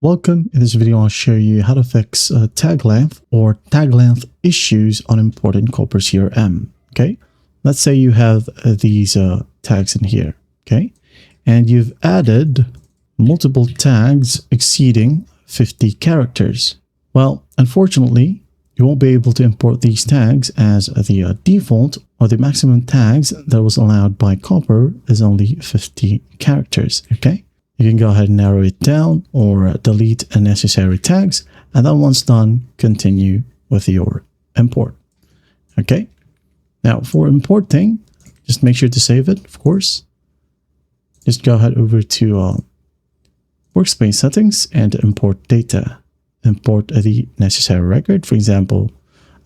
Welcome. In this video, I'll show you how to fix tag length or tag length issues on important corporate CRM. Okay, let's say you have these tags in here. Okay, and you've added multiple tags exceeding 50 characters. Well, unfortunately, you won't be able to import these tags as the default or the maximum tags that was allowed by Copper is only 50 characters. Okay. You can go ahead and narrow it down or delete unnecessary tags. And then once done, continue with your import. Okay. Now for importing, just make sure to save it, of course. Just go ahead over to workspace settings and import data. Import the necessary record. For example,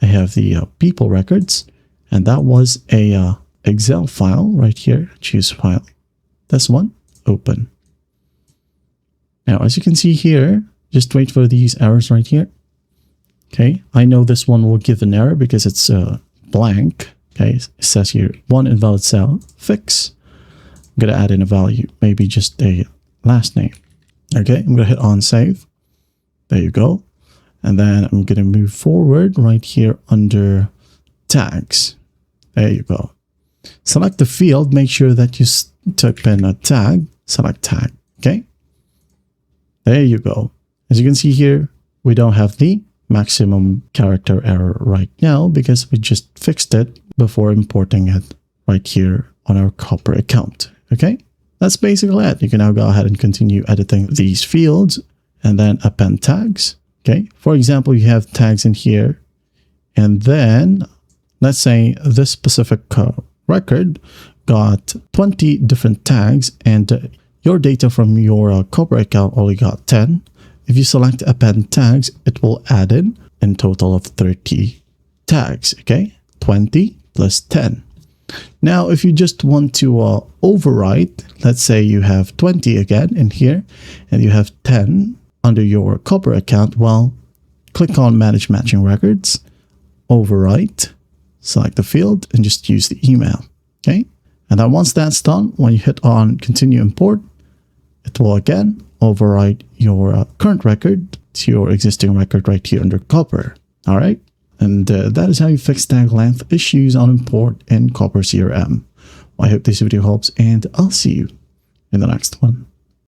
I have the people records, and that was a Excel file right here. Choose file. This one, open. Now, as you can see here, just wait for these errors right here. Okay, I know this one will give an error because it's blank. Okay, it says here, one invalid cell, fix. I'm going to add in a value, maybe just a last name. Okay, I'm going to hit on save. There you go. And then I'm going to move forward right here under tags. There you go. Select the field, make sure that you type in a tag, select tag. Okay. There you go. As you can see here, we don't have the maximum character error right now because we just fixed it before importing it right here on our Copper account. Okay, that's basically it. You can now go ahead and continue editing these fields and then append tags. Okay, for example, you have tags in here, and then let's say this specific record got 20 different tags and your data from your Copper account only got 10. If you select append tags, it will add in total of 30 tags. Okay, 20 plus 10. Now, if you just want to overwrite, let's say you have 20 again in here and you have 10 under your Copper account, well, click on Manage Matching Records, overwrite, select the field, and just use the email. Okay, and then once that's done, when you hit on Continue Import, it will again overwrite your current record to your existing record right here under Copper. All right. And that is how you fix tag length issues on import in Copper CRM. I hope this video helps, and I'll see you in the next one.